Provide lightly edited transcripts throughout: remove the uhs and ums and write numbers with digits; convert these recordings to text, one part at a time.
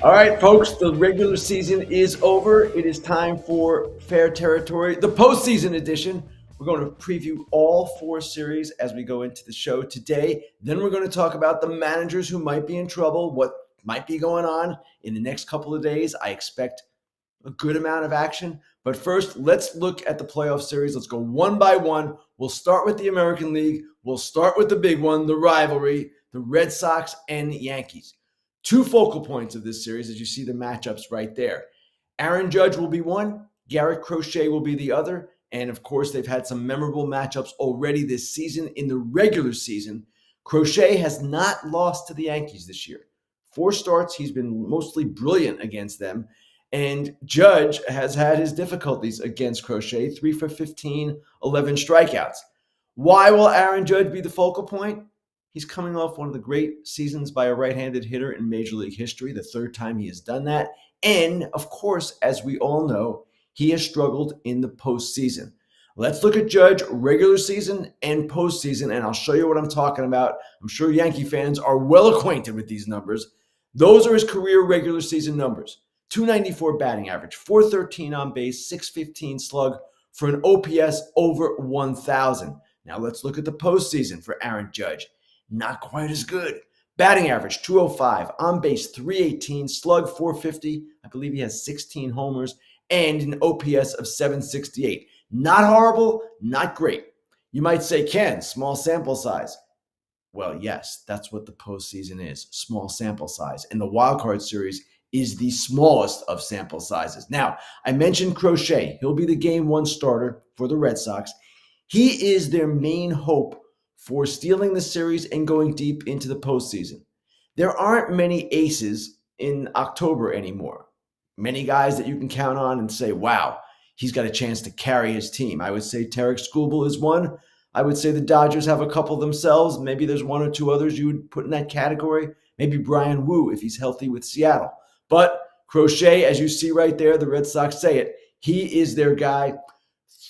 All right, folks, the regular season is over. It is time for Fair Territory, the postseason edition. We're going to preview all four series as we go into the show today. Then we're going to talk about the managers who might be in trouble, what might be going on in the next couple of days. I expect a good amount of action. But first, let's look at the playoff series. Let's go one by one. We'll start with the American League. We'll start with the big one, the rivalry, the Red Sox and Yankees. Two focal points of this series, as you see the matchups right there. Aaron Judge will be one, Garrett Crochet will be the other. And of course, they've had some memorable matchups already this season. In the regular season, Crochet has not lost to the Yankees this year. Four starts, he's been mostly brilliant against them. And Judge has had his difficulties against Crochet, 3 for 15, 11 strikeouts. Why will Aaron Judge be the focal point? He's coming off one of the great seasons by a right-handed hitter in Major League history, the third time he has done that. And, of course, as we all know, he has struggled in the postseason. Let's look at Judge regular season and postseason, and I'll show you what I'm talking about. I'm sure Yankee fans are well acquainted with these numbers. Those are his career regular season numbers. 294 batting average, 413 on base, 615 slug for an OPS over 1,000. Now let's look at the postseason for Aaron Judge. Not quite as good. Batting average 205, on base 318, slug 450. I believe he has 16 homers and an OPS of 768. Not horrible, not great. You might say, Ken, small sample size. Well, yes, that's what the postseason is, small sample size. And the wildcard series is the smallest of sample sizes. Now, I mentioned Crochet. He'll be the game one starter for the Red Sox. He is their main hope for stealing the series and going deep into the postseason. There aren't many aces in October anymore. Many guys that you can count on and say, wow, he's got a chance to carry his team. I would say Tarek Skubal is one. I would say the Dodgers have a couple themselves. Maybe there's one or two others you would put in that category. Maybe Brian Wu if he's healthy with Seattle. But Crochet, as you see right there, the Red Sox say it, he is their guy.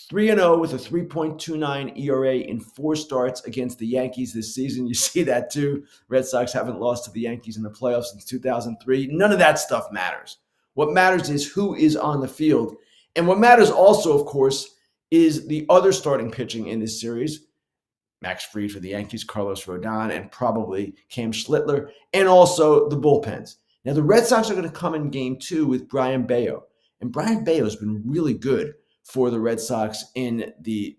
3-0 with a 3.29 ERA in four starts against the Yankees this season. You see that too. Red Sox haven't lost to the Yankees in the playoffs since 2003. None of that stuff matters. What matters is who is on the field. And what matters also, of course, is the other starting pitching in this series. Max Fried for the Yankees, Carlos Rodon, and probably Cam Schlittler, and also the bullpens. Now, the Red Sox are going to come in game two with Brian Bayo. And Brian Bayo has been really good for the Red Sox in the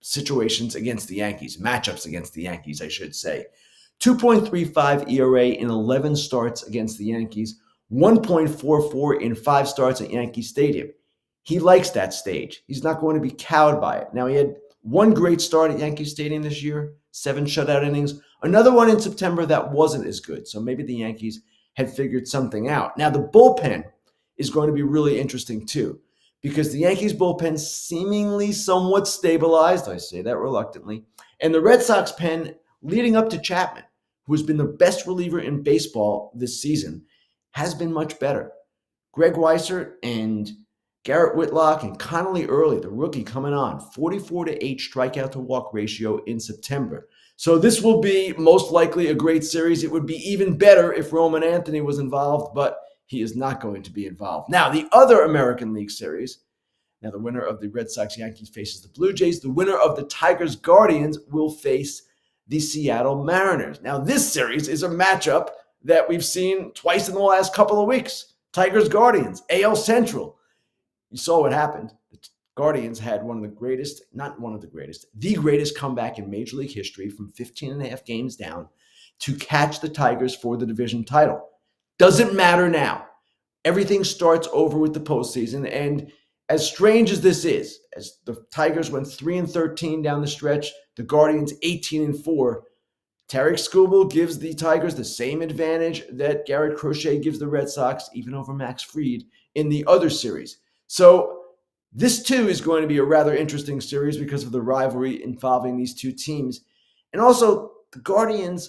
situations against the Yankees, matchups against the Yankees, I should say. 2.35 ERA in 11 starts against the Yankees, 1.44 in 5 starts at Yankee Stadium. He likes that stage. He's not going to be cowed by it. Now, he had one great start at Yankee Stadium this year, 7 shutout innings. Another one in September that wasn't as good. So maybe the Yankees had figured something out. Now, the bullpen is going to be really interesting too, because the Yankees bullpen seemingly somewhat stabilized. I say that reluctantly. And the Red Sox pen, leading up to Chapman, who has been the best reliever in baseball this season, has been much better. Greg Weissert and Garrett Whitlock and Connolly Early, the rookie coming on, 44-8 strikeout to walk ratio in September. So this will be most likely a great series. It would be even better if Roman Anthony was involved, but he is not going to be involved. Now, the other American League series, now the winner of the Red Sox-Yankees faces the Blue Jays. The winner of the Tigers-Guardians will face the Seattle Mariners. Now, this series is a matchup that we've seen twice in the last couple of weeks. Tigers-Guardians, AL Central. You saw what happened. The Guardians had one of the greatest, not one of the greatest, the greatest comeback in Major League history from 15 and a half games down to catch the Tigers for the division title. Doesn't matter now. Everything starts over with the postseason. And as strange as this is, as the Tigers went 3-13 down the stretch, the Guardians 18-4, Tarek Skubal gives the Tigers the same advantage that Garrett Crochet gives the Red Sox, even over Max Fried, in the other series. So this, too, is going to be a rather interesting series because of the rivalry involving these two teams. And also, the Guardians,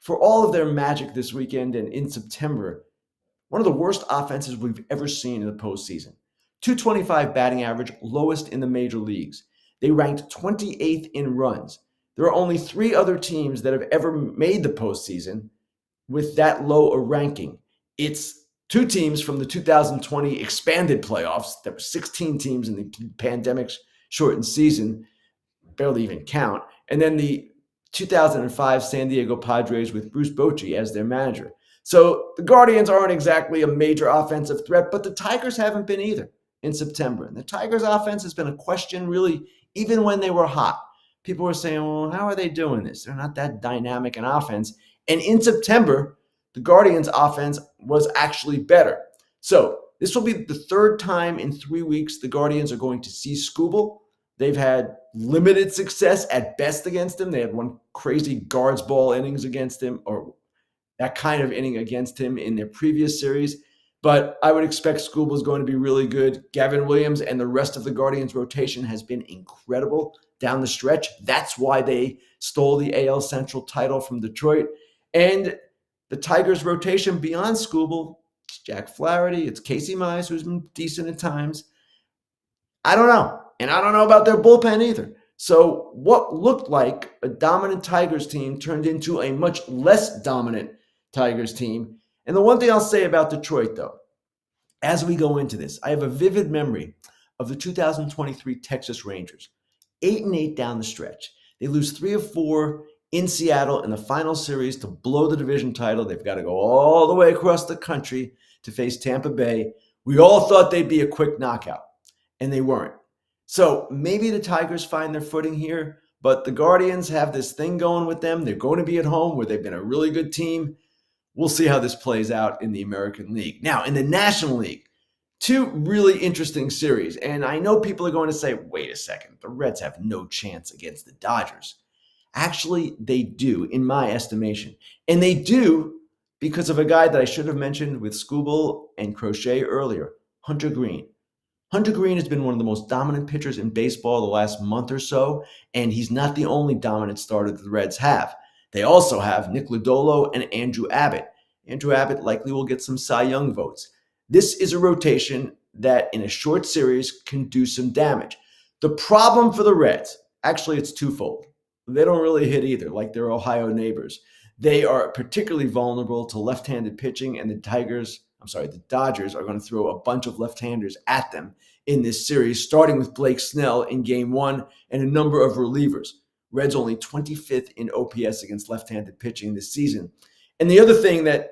for all of their magic this weekend and in September, one of the worst offenses we've ever seen in the postseason. 225 batting average, lowest in the major leagues. They ranked 28th in runs. There are only 3 other teams that have ever made the postseason with that low a ranking. It's two teams from the 2020 expanded playoffs. There were 16 teams in the pandemic shortened season, barely even count. And then the 2005 San Diego Padres with Bruce Bochy as their manager. So the Guardians aren't exactly a major offensive threat, but the Tigers haven't been either in September. And the Tigers' offense has been a question, really, even when they were hot. People were saying, well, how are they doing this? They're not that dynamic in offense. And in September, the Guardians' offense was actually better. So this will be the third time in 3 weeks the Guardians are going to see Skubal. They've had limited success at best against him. They had one crazy guards ball innings against him, or that kind of inning against him in their previous series. But I would expect Skubal is going to be really good. Gavin Williams and the rest of the Guardians rotation has been incredible down the stretch. That's why they stole the AL Central title from Detroit. And the Tigers rotation beyond Skubal, it's Jack Flaherty, it's Casey Mize, who's been decent at times. I don't know. And I don't know about their bullpen either. So what looked like a dominant Tigers team turned into a much less dominant Tigers team. And the one thing I'll say about Detroit, though, as we go into this, I have a vivid memory of the 2023 Texas Rangers, 8-8 down the stretch. They lose 3 of 4 in Seattle in the final series to blow the division title. They've got to go all the way across the country to face Tampa Bay. We all thought they'd be a quick knockout, and they weren't. So maybe the Tigers find their footing here, but the Guardians have this thing going with them. They're going to be at home where they've been a really good team. We'll see how this plays out in the American League. Now, in the National League, two really interesting series. And I know people are going to say, wait a second, the Reds have no chance against the Dodgers. Actually, they do, in my estimation. And they do because of a guy that I should have mentioned with Skubal and Crochet earlier, Hunter Green. Hunter Green has been one of the most dominant pitchers in baseball the last month or so, and he's not the only dominant starter that the Reds have. They also have Nick Lodolo and Andrew Abbott. Andrew Abbott likely will get some Cy Young votes. This is a rotation that in a short series can do some damage. The problem for the Reds, actually it's twofold. They don't really hit either, like their Ohio neighbors. They are particularly vulnerable to left-handed pitching, and the Dodgers are going to throw a bunch of left-handers at them in this series, starting with Blake Snell in Game 1 and a number of relievers. Reds only 25th in OPS against left-handed pitching this season. And the other thing that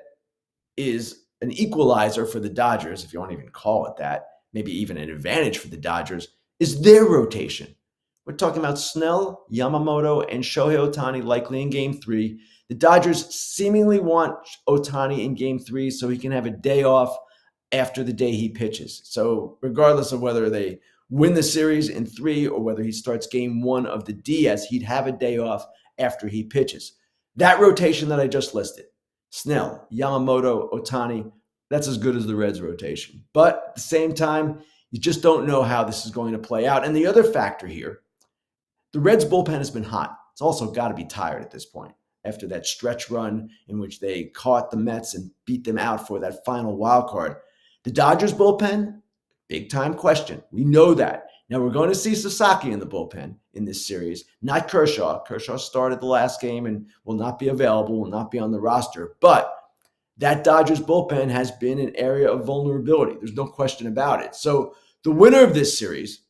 is an equalizer for the Dodgers, if you want to even call it that, maybe even an advantage for the Dodgers, is their rotation. We're talking about Snell, Yamamoto, and Shohei Ohtani likely in Game 3. The Dodgers seemingly want Ohtani in Game 3 so he can have a day off after the day he pitches. So regardless of whether they win the series in 3 or whether he starts Game 1 of the DS, he'd have a day off after he pitches. That rotation that I just listed, Snell, Yamamoto, Ohtani, that's as good as the Reds rotation. But at the same time, you just don't know how this is going to play out. And the other factor here, the Reds bullpen has been hot. It's also got to be tired at this point after that stretch run in which they caught the Mets and beat them out for that final wild card. The Dodgers bullpen, big time question. We know that. Now we're going to see Sasaki in the bullpen in this series, not Kershaw. Kershaw started the last game and will not be available, will not be on the roster. But that Dodgers bullpen has been an area of vulnerability. There's no question about it. So the winner of this series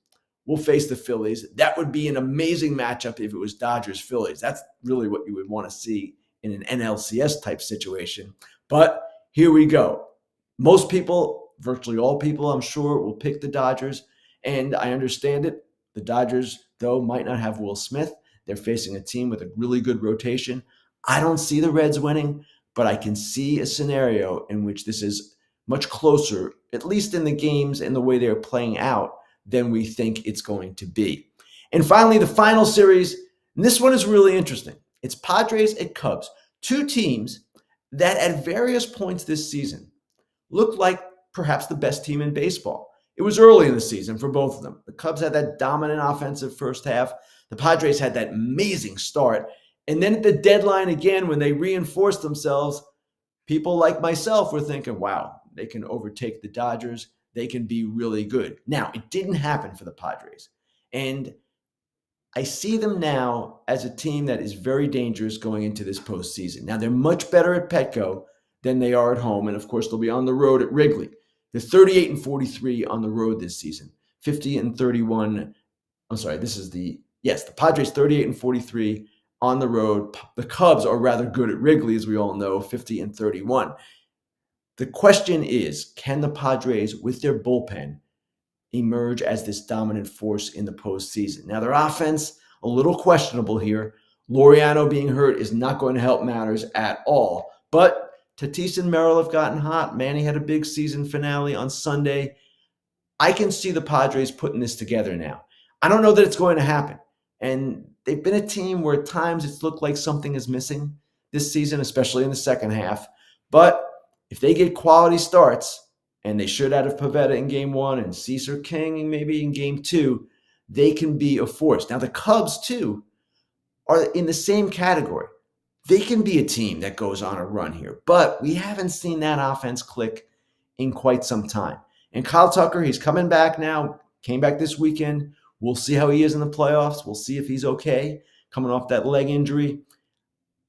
will face the Phillies. That would be an amazing matchup if it was Dodgers-Phillies. That's really what you would want to see in an NLCS type situation. But here we go. Most people, virtually all people, I'm sure, will pick the Dodgers. And I understand it. The Dodgers, though, might not have Will Smith. They're facing a team with a really good rotation. I don't see the Reds winning, but I can see a scenario in which this is much closer, at least in the games and the way they're playing out, than we think it's going to be. And finally, the final series, and this one is really interesting. It's Padres at Cubs, two teams that at various points this season looked like perhaps the best team in baseball. It was early in the season for both of them. The Cubs had that dominant offensive first half. The Padres had that amazing start. And then at the deadline again, when they reinforced themselves, people like myself were thinking, wow, they can overtake the Dodgers. They can be really good. Now, it didn't happen for the Padres. And I see them now as a team that is very dangerous going into this postseason. Now, they're much better at Petco than they are at home. And of course, they'll be on the road at Wrigley. They're 38-43 on the road this season, 50-31. I'm sorry, the Padres 38-43 on the road. The Cubs are rather good at Wrigley, as we all know, 50-31. The question is, can the Padres, with their bullpen, emerge as this dominant force in the postseason? Now, their offense, a little questionable here. Laureano being hurt is not going to help matters at all. But Tatis and Merrill have gotten hot. Manny had a big season finale on Sunday. I can see the Padres putting this together now. I don't know that it's going to happen. And they've been a team where at times it's looked like something is missing this season, especially in the second half. But if they get quality starts, and they should out of Pivetta in game 1 and Cesar King maybe in game 2, they can be a force. Now, the Cubs, too, are in the same category. They can be a team that goes on a run here, but we haven't seen that offense click in quite some time. And Kyle Tucker, he's coming back now, came back this weekend. We'll see how he is in the playoffs. We'll see if he's okay coming off that leg injury.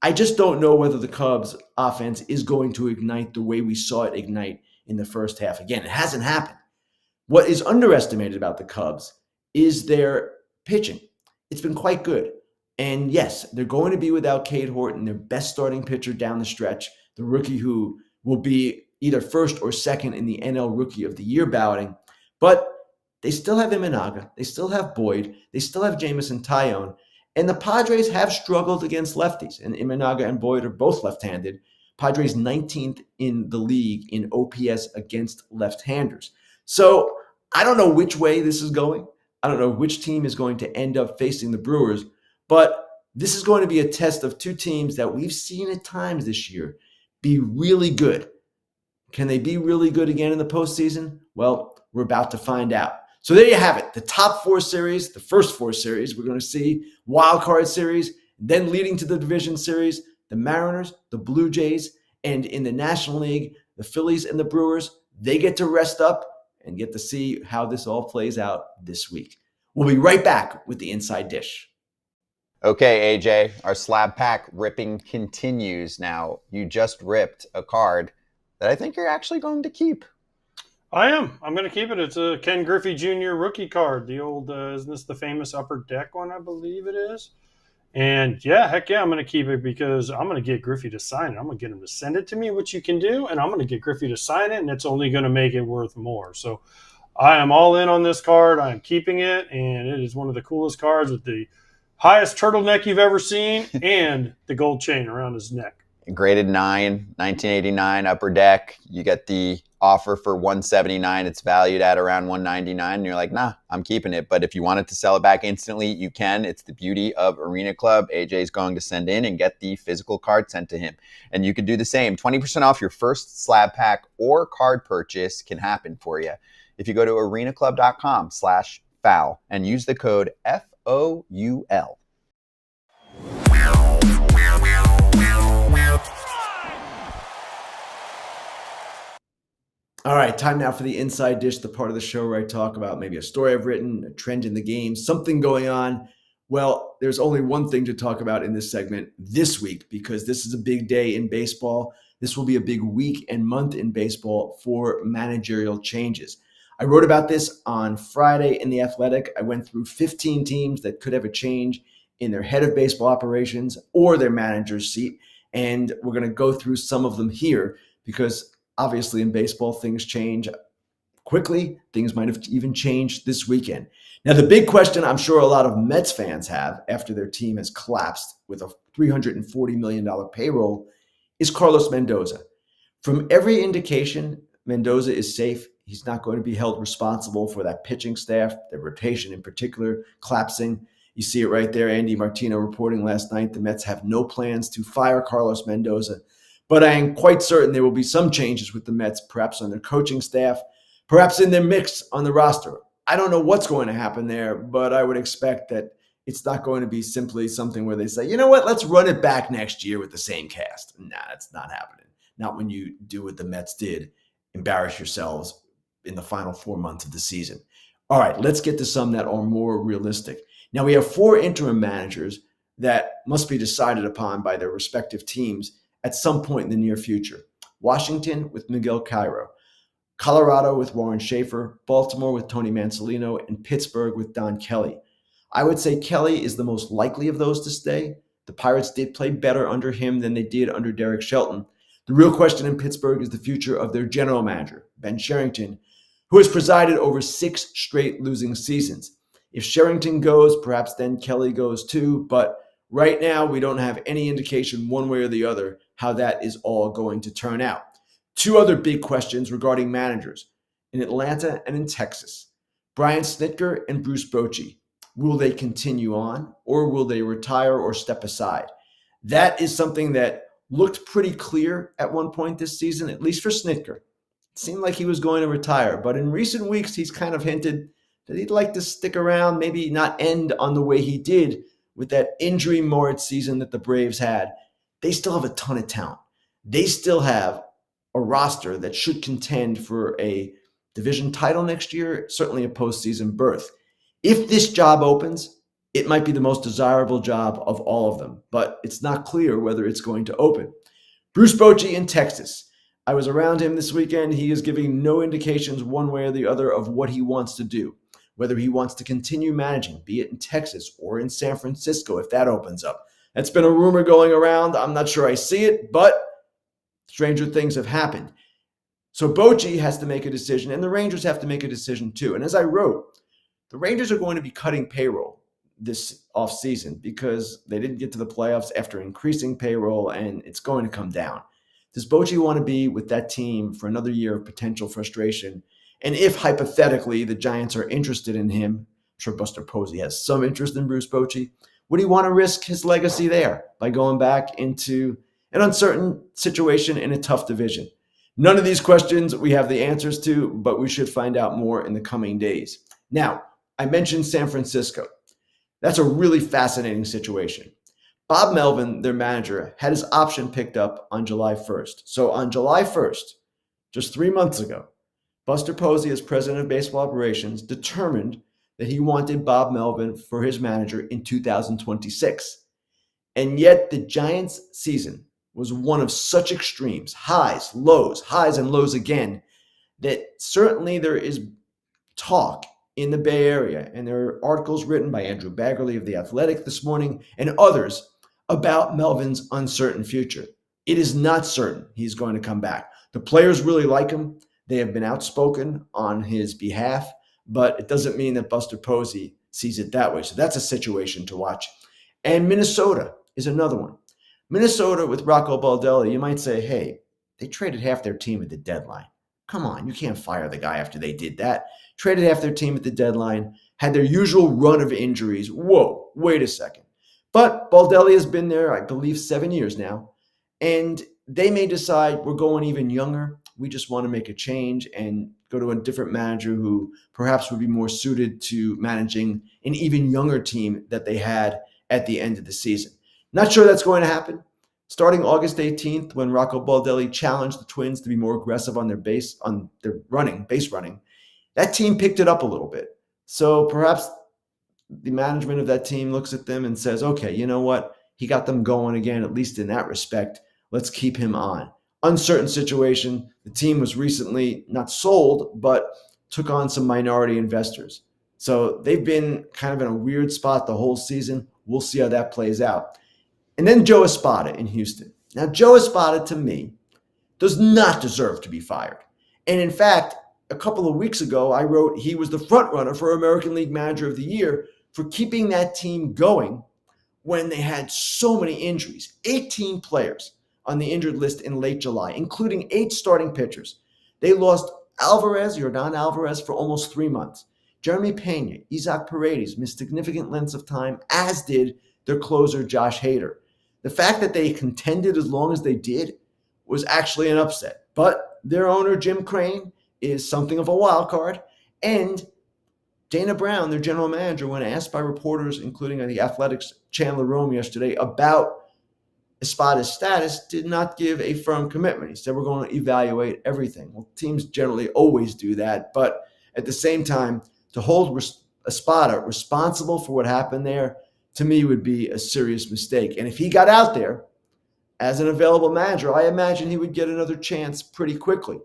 I just don't know whether the Cubs offense is going to ignite the way we saw it ignite in the first half. Again, it hasn't happened. What is underestimated about the Cubs is their pitching. It's been quite good. And yes, they're going to be without Cade Horton, their best starting pitcher down the stretch, the rookie who will be either first or second in the NL Rookie of the Year balloting. But they still have Imanaga. They still have Boyd. They still have Jameson Taillon. And the Padres have struggled against lefties. And Imanaga and Boyd are both left-handed. Padres 19th in the league in OPS against left-handers. So I don't know which way this is going. I don't know which team is going to end up facing the Brewers. But this is going to be a test of two teams that we've seen at times this year be really good. Can they be really good again in the postseason? Well, we're about to find out. So there you have it. The top 4 series, the first 4 series, we're going to see wild card series, then leading to the division series, the Mariners, the Blue Jays, and in the National League, the Phillies and the Brewers, they get to rest up and get to see how this all plays out this week. We'll be right back with the Inside Dish. Okay, AJ, our slab pack ripping continues. Now, you just ripped a card that I think you're actually going to keep. I am. I'm going to keep it. It's a Ken Griffey Jr. rookie card. The old, isn't this the famous Upper Deck one, I believe it is? And yeah, heck yeah, I'm going to keep it because I'm going to get Griffey to sign it. I'm going to get him to send it to me, which you can do, and I'm going to get Griffey to sign it, and it's only going to make it worth more. So I am all in on this card. I am keeping it, and it is one of the coolest cards with the highest turtleneck you've ever seen and the gold chain around his neck. Graded 9, 1989 Upper Deck. You get the offer for $179. It's valued at around $199. And you're like, nah, I'm keeping it. But if you wanted to sell it back instantly, you can. It's the beauty of Arena Club. AJ is going to send in and get the physical card sent to him. And you can do the same. 20% off your first slab pack or card purchase can happen for you if you go to arenaclub.com/foul and use the code FOUL. All right, time now for the Inside Dish, the part of the show where I talk about maybe a story I've written, a trend in the game, something going on. Well, there's only one thing to talk about in this segment this week because this is a big day in baseball. This will be a big week and month in baseball for managerial changes. I wrote about this on Friday in The Athletic. I went through 15 teams that could have a change in their head of baseball operations or their manager's seat, and we're going to go through some of them here because obviously, in baseball, things change quickly. Things might have even changed this weekend. Now, the big question I'm sure a lot of Mets fans have after their team has collapsed with a $340 million payroll is Carlos Mendoza. From every indication, Mendoza is safe. He's not going to be held responsible for that pitching staff, the rotation in particular, collapsing. You see it right there. Andy Martino reporting last night the Mets have no plans to fire Carlos Mendoza. But I am quite certain there will be some changes with the Mets, perhaps on their coaching staff, perhaps in their mix on the roster. I don't know what's going to happen there, but I would expect that it's not going to be simply something where they say, you know what, let's run it back next year with the same cast. Nah, that's not happening. Not when you do what the Mets did, embarrass yourselves in the final 4 months of the season. All right, let's get to some that are more realistic. Now, we have 4 interim managers that must be decided upon by their respective teams at some point in the near future. Washington with Miguel Cairo, Colorado with Warren Schaefer, Baltimore with Tony Mansolino, and Pittsburgh with Don Kelly. I would say Kelly is the most likely of those to stay. The Pirates did play better under him than they did under Derek Shelton. The real question in Pittsburgh is the future of their general manager, Ben Cherington, who has presided over 6 straight losing seasons. If Cherington goes, perhaps then Kelly goes too, but right now we don't have any indication one way or the other how that is all going to turn out. 2 other big questions regarding managers in Atlanta and in Texas. Brian Snitker and Bruce Bochy. Will they continue on, or will they retire or step aside? That is something that looked pretty clear at one point this season, at least for Snitker. It seemed like he was going to retire, but in recent weeks, he's kind of hinted that he'd like to stick around, maybe not end on the way he did with that injury-marred season that the Braves had. They still have a ton of talent. They still have a roster that should contend for a division title next year, certainly a postseason berth. If this job opens, it might be the most desirable job of all of them, but it's not clear whether it's going to open. Bruce Bochy in Texas. I was around him this weekend. He is giving no indications one way or the other of what he wants to do, whether he wants to continue managing, be it in Texas or in San Francisco if that opens up. That's been a rumor going around. I'm not sure I see it, but stranger things have happened. So Bochy has to make a decision, and the Rangers have to make a decision too. And as I wrote, the Rangers are going to be cutting payroll this offseason because they didn't get to the playoffs after increasing payroll, and it's going to come down. Does Bochy want to be with that team for another year of potential frustration? And if, hypothetically, the Giants are interested in him, I'm sure Buster Posey has some interest in Bruce Bochy, would he want to risk his legacy there by going back into an uncertain situation in a tough division? None of these questions we have the answers to, but we should find out more in the coming days. Now, I mentioned San Francisco. That's a really fascinating situation. Bob Melvin, their manager, had his option picked up on July 1st. So on July 1st, just 3 months ago, Buster Posey, as president of baseball operations, determined that he wanted Bob Melvin for his manager in 2026. And yet the Giants' season was one of such extremes, highs and lows again, that certainly there is talk in the Bay Area, and there are articles written by Andrew Baggerly of The Athletic this morning and others about Melvin's uncertain future. It is not certain he's going to come back. The players really like him. They have been outspoken on his behalf, but it doesn't mean that Buster Posey sees it that way. So that's a situation to watch. And Minnesota is another one. Minnesota with Rocco Baldelli, you might say, hey, they traded half their team at the deadline. Come on, you can't fire the guy after they did that. Traded half their team at the deadline, had their usual run of injuries. Whoa, wait a second. But Baldelli has been there, I believe, 7 years now, and they may decide we're going even younger. We just want to make a change and go to a different manager who perhaps would be more suited to managing an even younger team that they had at the end of the season. Not sure that's going to happen. Starting August 18th, when Rocco Baldelli challenged the Twins to be more aggressive on their base running, that team picked it up a little bit. So perhaps the management of that team looks at them and says, okay, you know what? He got them going again, at least in that respect. Let's keep him on. Uncertain situation. The team was recently not sold, but took on some minority investors. So they've been kind of in a weird spot the whole season. We'll see how that plays out. And then Joe Espada in Houston. Now, Joe Espada, to me, does not deserve to be fired. And in fact, a couple of weeks ago, I wrote he was the front runner for American League Manager of the Year for keeping that team going when they had so many injuries. 18 players on the injured list in late July, including 8 starting pitchers. They lost Yordan Alvarez, for almost 3 months. Jeremy Pena, Isaac Paredes missed significant lengths of time, as did their closer, Josh Hader. The fact that they contended as long as they did was actually an upset. But their owner, Jim Crane, is something of a wild card. And Dana Brown, their general manager, when asked by reporters, including The Athletic's Chandler Rome yesterday, about Espada's status, did not give a firm commitment. He said, we're going to evaluate everything. Well, teams generally always do that. But at the same time, to hold Espada responsible for what happened there, to me, would be a serious mistake. And if he got out there, as an available manager, I imagine he would get another chance pretty quickly.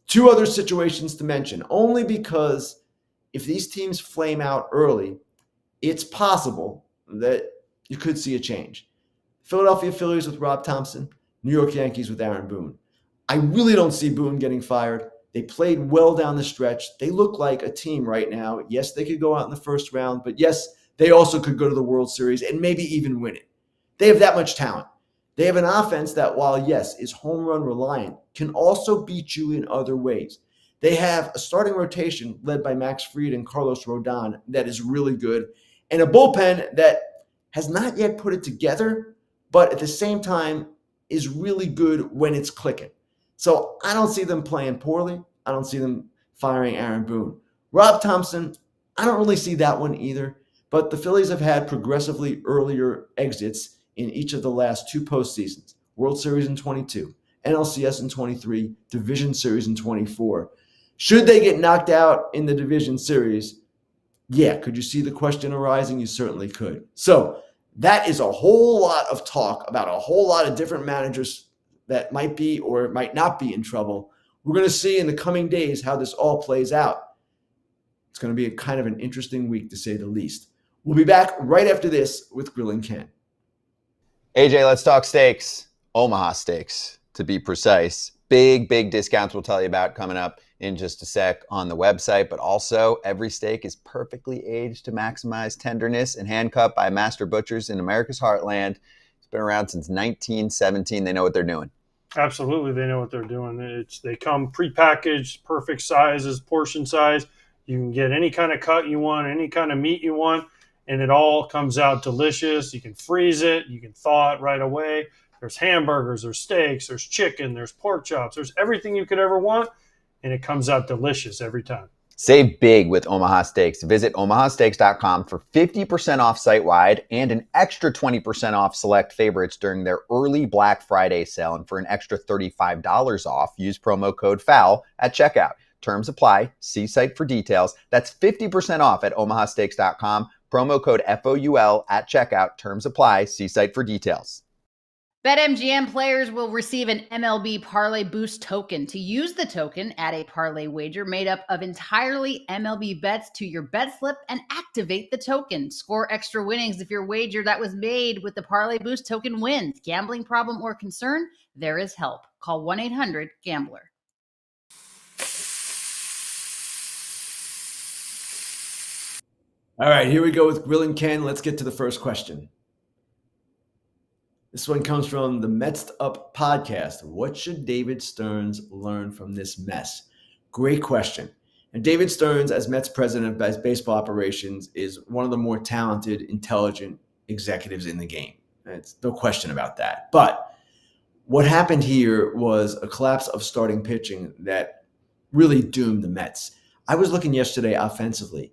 Two other situations to mention, only because if these teams flame out early, it's possible that you could see a change. Philadelphia Phillies with Rob Thompson, New York Yankees with Aaron Boone. I really don't see Boone getting fired. They played well down the stretch. They look like a team right now. Yes, they could go out in the first round, but yes, they also could go to the World Series and maybe even win it. They have that much talent. They have an offense that, while yes, is home run reliant, can also beat you in other ways. They have a starting rotation led by Max Fried and Carlos Rodon that is really good, and a bullpen that has not yet put it together, but at the same time is really good when it's clicking. So I don't see them playing poorly. I don't see them firing Aaron Boone. Rob Thompson, I don't really see that one either, but the Phillies have had progressively earlier exits in each of the last two postseasons, World Series in 22, NLCS in 23, Division Series in 24. Should they get knocked out in the Division Series, yeah, could you see the question arising? You certainly could. So that is a whole lot of talk about a whole lot of different managers that might be or might not be in trouble. We're going to see in the coming days how this all plays out. It's going to be a kind of an interesting week, to say the least. We'll be back right after this with Grillin Ken. AJ, let's talk steaks. Omaha Steaks, to be precise. Big discounts we'll tell you about coming up in just a sec on the website, but also every steak is perfectly aged to maximize tenderness and hand-cut by master butchers in America's heartland. It's been around since 1917. They know what they're doing. Absolutely, they know what they're doing. They come prepackaged, perfect sizes, portion size. You can get any kind of cut you want, any kind of meat you want, and it all comes out delicious. You can freeze it. You can thaw it right away. There's hamburgers, there's steaks, there's chicken, there's pork chops. There's everything you could ever want, and it comes out delicious every time. Save big with Omaha Steaks. Visit omahasteaks.com for 50% off site-wide and an extra 20% off select favorites during their early Black Friday sale. And for an extra $35 off, use promo code FOUL at checkout. Terms apply. See site for details. That's 50% off at omahasteaks.com. Promo code FOUL at checkout. Terms apply. See site for details. BetMGM players will receive an MLB Parlay Boost token. To use the token, add a parlay wager made up of entirely MLB bets to your bet slip and activate the token. Score extra winnings if your wager that was made with the Parlay Boost token wins. Gambling problem or concern? There is help. Call 1-800-GAMBLER. All right, here we go with Grillin Ken. Let's get to the first question. This one comes from the Metsed Up podcast. What should David Stearns learn from this mess? Great question. And David Stearns, as Mets president of baseball operations, is one of the more talented, intelligent executives in the game. It's no question about that. But what happened here was a collapse of starting pitching that really doomed the Mets. I was looking yesterday offensively.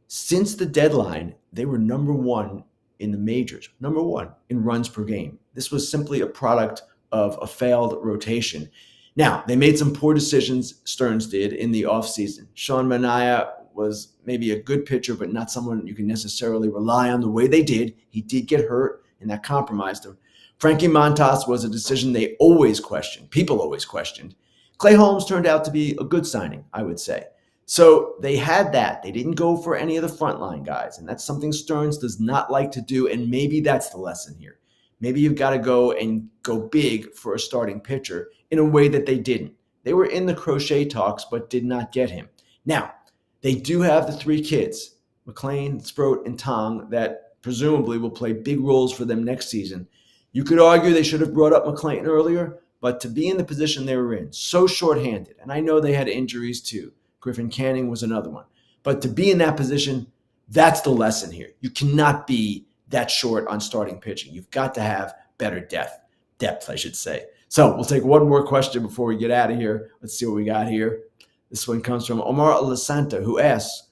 Since the deadline, they were number one in the majors, number one in runs per game. This was simply a product of a failed rotation. Now, they made some poor decisions, Stearns did, in the offseason. Sean Manaea was maybe a good pitcher, but not someone you can necessarily rely on the way they did. He did get hurt, and that compromised him. Frankie Montas was a decision they always questioned. People always questioned. Clay Holmes turned out to be a good signing, I would say. So they had that. They didn't go for any of the frontline guys, and that's something Stearns does not like to do, and maybe that's the lesson here. Maybe you've got to go big for a starting pitcher in a way that they didn't. They were in the Crochet talks, but did not get him. Now, they do have the three kids, McLean, Sproat, and Tong, that presumably will play big roles for them next season. You could argue they should have brought up McLean earlier, but to be in the position they were in, so shorthanded, and I know they had injuries too. Griffin Canning was another one. But to be in that position, that's the lesson here. You cannot be that short on starting pitching. You've got to have better depth, I should say. So we'll take one more question before we get out of here. Let's see what we got here. This one comes from Omar Alasanta, who asks,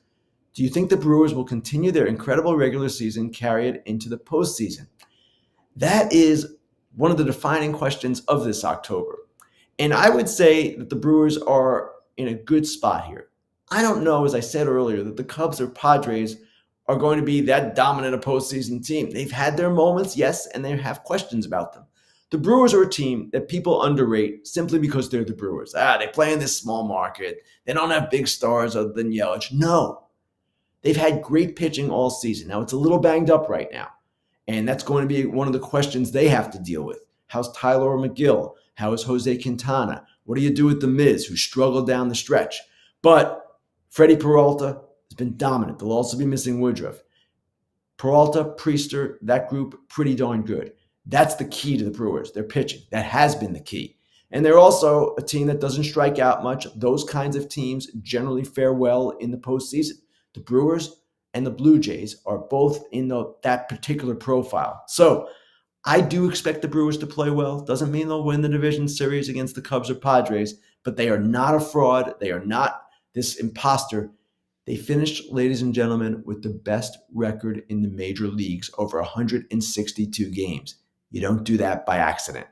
do you think the Brewers will continue their incredible regular season, carry it into the postseason? That is one of the defining questions of this October. And I would say that the Brewers are in a good spot here. I don't know, as I said earlier, that the Cubs or Padres are going to be that dominant a postseason team. They've had their moments, yes, and they have questions about them. The Brewers are a team that people underrate simply because they're the Brewers. They play in this small market. They don't have big stars other than Yelich. No. They've had great pitching all season. Now, it's a little banged up right now, and that's going to be one of the questions they have to deal with. How's Tyler McGill? How is Jose Quintana? What do you do with the Miz, who struggled down the stretch? But Freddie Peralta has been dominant. They'll also be missing Woodruff. Peralta, Priester, that group, pretty darn good. That's the key to the Brewers. Their pitching. That has been the key. And they're also a team that doesn't strike out much. Those kinds of teams generally fare well in the postseason. The Brewers and the Blue Jays are both in that particular profile. So I do expect the Brewers to play well. Doesn't mean they'll win the division series against the Cubs or Padres, but they are not a fraud. They are not this imposter. They finished, ladies and gentlemen, with the best record in the major leagues over 162 games. You don't do that by accident.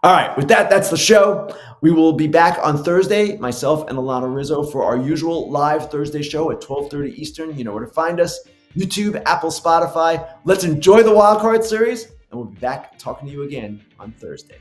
All right, with that, that's the show. We will be back on Thursday, myself and Alana Rizzo, for our usual live Thursday show at 12:30 Eastern. You know where to find us. YouTube, Apple, Spotify. Let's enjoy the Wild Card Series, and we'll be back talking to you again on Thursday.